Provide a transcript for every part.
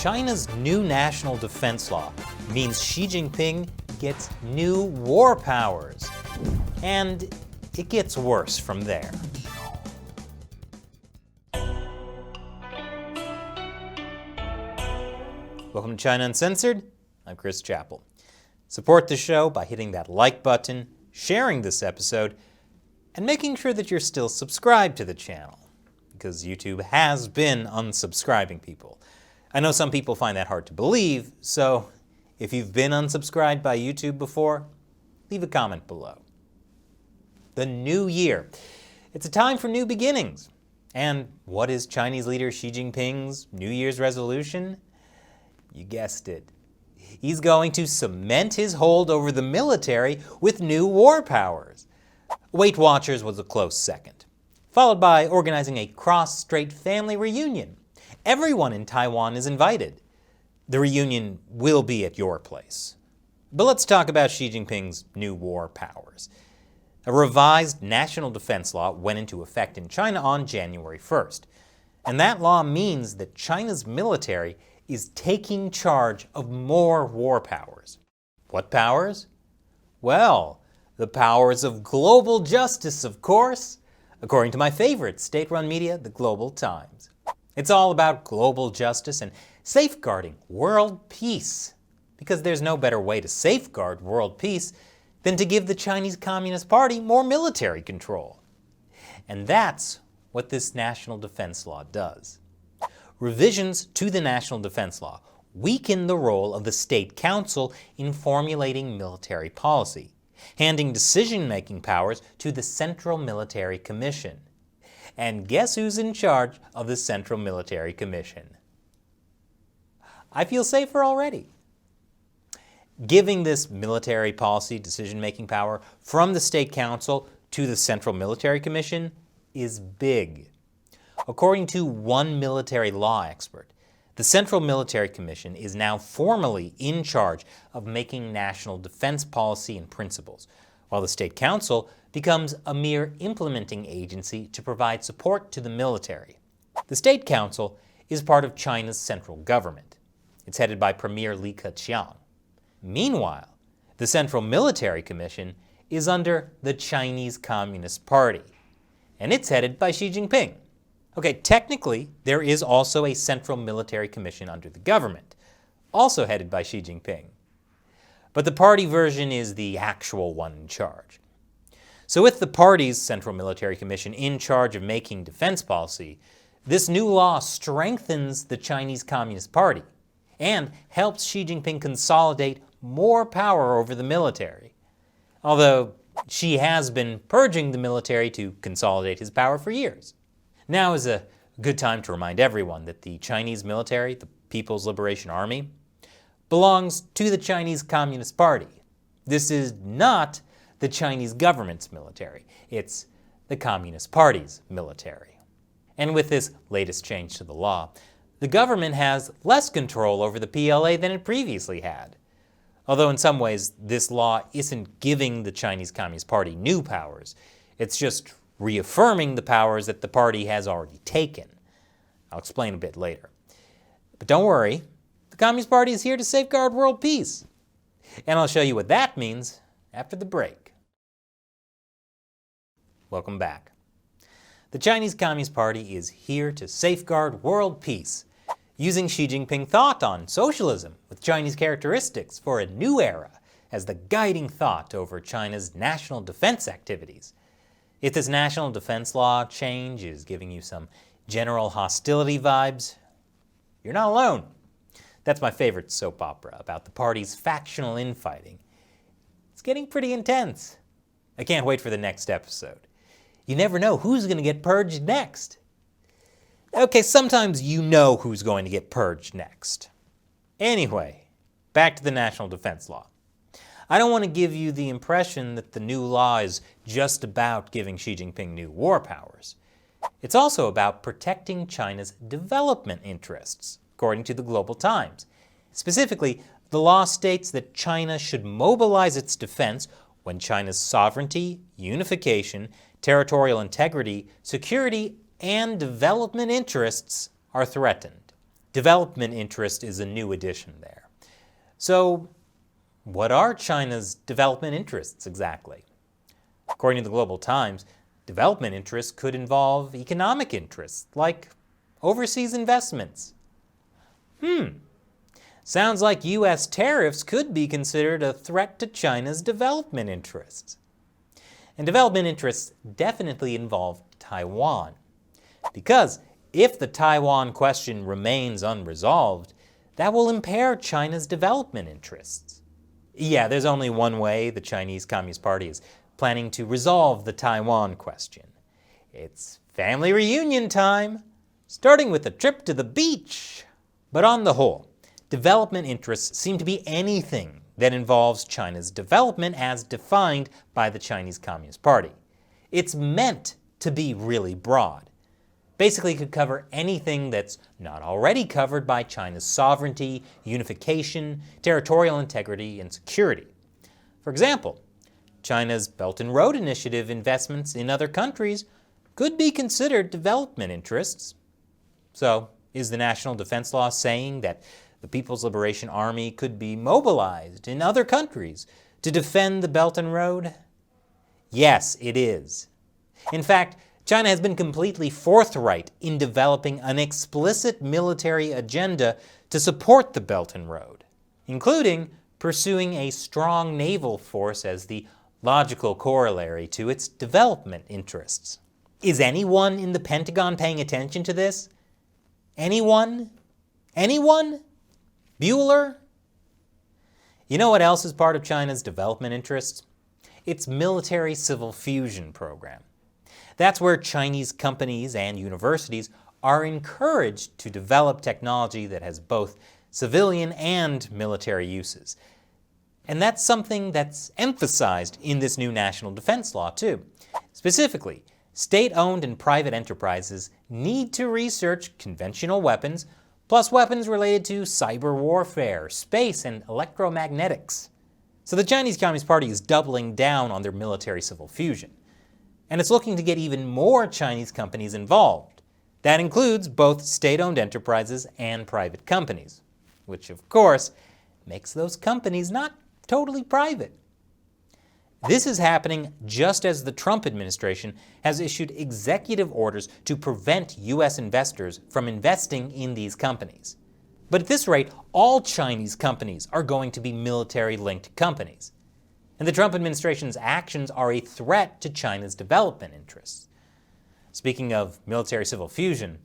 China's new national defense law means Xi Jinping gets new war powers. And it gets worse from there. Welcome to China Uncensored. I'm Chris Chappell. Support the show by hitting that like button, sharing this episode, and making sure that you're still subscribed to the channel, because YouTube has been unsubscribing people. I know some people find that hard to believe, so if you've been unsubscribed by YouTube before, leave a comment below. The new year. It's a time for new beginnings. And what is Chinese leader Xi Jinping's New Year's resolution? You guessed it. He's going to cement his hold over the military with new war powers. Weight Watchers was a close second, followed by organizing a cross-strait family reunion. Everyone in Taiwan is invited. The reunion will be at your place. But let's talk about Xi Jinping's new war powers. A revised national defense law went into effect in China on January 1st. And that law means that China's military is taking charge of more war powers. What powers? Well, the powers of global justice, of course, according to my favorite state-run media, the Global Times. It's all about global justice and safeguarding world peace, because there's no better way to safeguard world peace than to give the Chinese Communist Party more military control. And that's what this national defense law does. Revisions to the national defense law weaken the role of the State Council in formulating military policy, handing decision-making powers to the Central Military Commission. And guess who's in charge of the Central Military Commission? I feel safer already. Giving this military policy decision-making power from the State Council to the Central Military Commission is big. According to one military law expert, the Central Military Commission is now formally in charge of making national defense policy and principles, while the State Council becomes a mere implementing agency to provide support to the military. The State Council is part of China's central government. It's headed by Premier Li Keqiang. Meanwhile, the Central Military Commission is under the Chinese Communist Party, and it's headed by Xi Jinping. Okay, technically, there is also a Central Military Commission under the government, also headed by Xi Jinping. But the party version is the actual one in charge. So with the party's Central Military Commission in charge of making defense policy, this new law strengthens the Chinese Communist Party and helps Xi Jinping consolidate more power over the military. Although Xi has been purging the military to consolidate his power for years. Now is a good time to remind everyone that the Chinese military, the People's Liberation Army, belongs to the Chinese Communist Party. This is not the Chinese government's military. It's the Communist Party's military. And with this latest change to the law, the government has less control over the PLA than it previously had. Although in some ways, this law isn't giving the Chinese Communist Party new powers. It's just reaffirming the powers that the party has already taken. I'll explain a bit later. But don't worry, the Communist Party is here to safeguard world peace. And I'll show you what that means after the break. Welcome back. The Chinese Communist Party is here to safeguard world peace, using Xi Jinping thought on socialism with Chinese characteristics for a new era as the guiding thought over China's national defense activities. If this national defense law change is giving you some general hostility vibes, you're not alone. That's my favorite soap opera about the party's factional infighting. It's getting pretty intense. I can't wait for the next episode. You never know who's going to get purged next. Okay, sometimes you know who's going to get purged next. Anyway, back to the national defense law. I don't want to give you the impression that the new law is just about giving Xi Jinping new war powers. It's also about protecting China's development interests, according to the Global Times. Specifically, the law states that China should mobilize its defense when China's sovereignty, unification, territorial integrity, security, and development interests are threatened. development interest is a new addition there. So, what are China's development interests exactly? According to the Global Times, development interests could involve economic interests, like overseas investments. Sounds like U.S. tariffs could be considered a threat to China's development interests. And development interests definitely involve Taiwan. Because if the Taiwan question remains unresolved, that will impair China's development interests. Yeah, there's only one way the Chinese Communist Party is planning to resolve the Taiwan question. It's family reunion time, starting with a trip to the beach. But on the whole, development interests seem to be anything that involves China's development as defined by the Chinese Communist Party. It's meant to be really broad. Basically, it could cover anything that's not already covered by China's sovereignty, unification, territorial integrity, and security. For example, China's Belt and Road Initiative investments in other countries could be considered development interests. So, is the National Defense Law saying that the People's Liberation Army could be mobilized in other countries to defend the Belt and Road? Yes, it is. In fact, China has been completely forthright in developing an explicit military agenda to support the Belt and Road, including pursuing a strong naval force as the logical corollary to its development interests. Is anyone in the Pentagon paying attention to this? Anyone? Anyone? Bueller? You know what else is part of China's development interests? Its military civil fusion program. That's where Chinese companies and universities are encouraged to develop technology that has both civilian and military uses. And that's something that's emphasized in this new national defense law, too. Specifically, state-owned and private enterprises need to research conventional weapons, plus weapons related to cyber warfare, space, and electromagnetics. So the Chinese Communist Party is doubling down on their military civil fusion. And it's looking to get even more Chinese companies involved. That includes both state-owned enterprises and private companies, which of course makes those companies not totally private. This is happening just as the Trump administration has issued executive orders to prevent U.S. investors from investing in these companies. But at this rate, all Chinese companies are going to be military-linked companies. And the Trump administration's actions are a threat to China's development interests. Speaking of military civil fusion,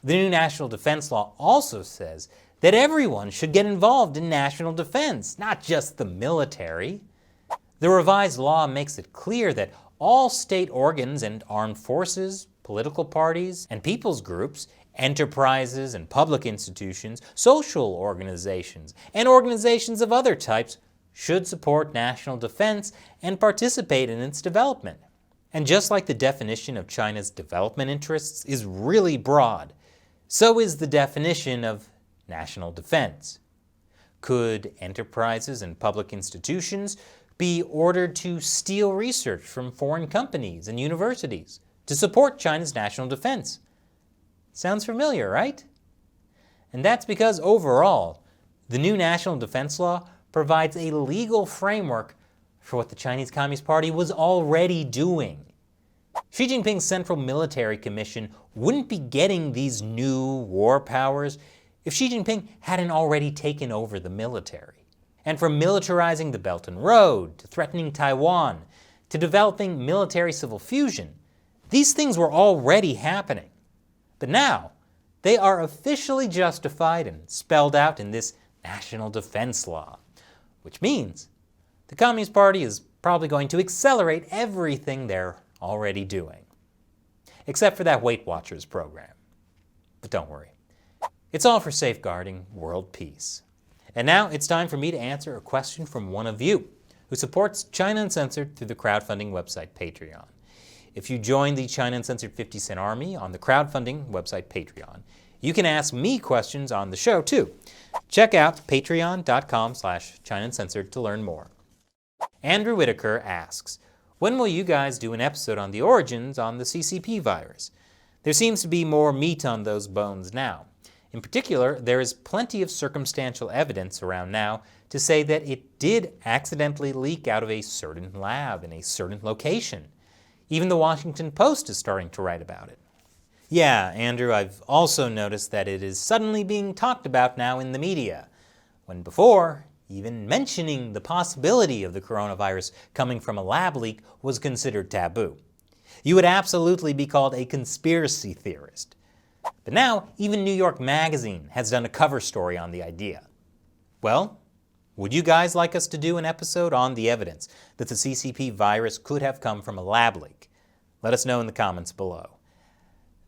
the new national defense law also says that everyone should get involved in national defense, not just the military. The revised law makes it clear that all state organs and armed forces, political parties, and people's groups, enterprises and public institutions, social organizations, and organizations of other types should support national defense and participate in its development. And just like the definition of China's development interests is really broad, so is the definition of national defense. Could enterprises and public institutions be ordered to steal research from foreign companies and universities to support China's national defense? Sounds familiar, right? And that's because overall, the new national defense law provides a legal framework for what the Chinese Communist Party was already doing. Xi Jinping's Central Military Commission wouldn't be getting these new war powers if Xi Jinping hadn't already taken over the military. And from militarizing the Belt and Road, to threatening Taiwan, to developing military civil fusion, these things were already happening. But now, they are officially justified and spelled out in this national defense law. Which means the Communist Party is probably going to accelerate everything they're already doing. Except for that Weight Watchers program. But don't worry. It's all for safeguarding world peace. And now it's time for me to answer a question from one of you who supports China Uncensored through the crowdfunding website Patreon. If you join the China Uncensored 50 Cent Army on the crowdfunding website Patreon, you can ask me questions on the show too. Check out patreon.com/China Uncensored to learn more. Andrew Whitaker asks, when will you guys do an episode on the origins on the CCP virus? There seems to be more meat on those bones now. In particular, there is plenty of circumstantial evidence around now to say that it did accidentally leak out of a certain lab in a certain location. Even the Washington Post is starting to write about it. Yeah, Andrew, I've also noticed that it is suddenly being talked about now in the media, when before, even mentioning the possibility of the coronavirus coming from a lab leak was considered taboo. You would absolutely be called a conspiracy theorist. But now, even New York Magazine has done a cover story on the idea. Well, would you guys like us to do an episode on the evidence that the CCP virus could have come from a lab leak? Let us know in the comments below.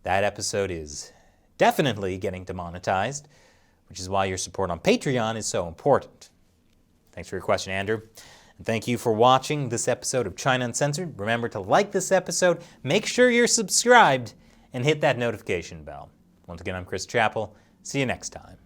That episode is definitely getting demonetized, which is why your support on Patreon is so important. Thanks for your question, Andrew. And thank you for watching this episode of China Uncensored. Remember to like this episode, make sure you're subscribed, and hit that notification bell. Once again, I'm Chris Chappell. See you next time.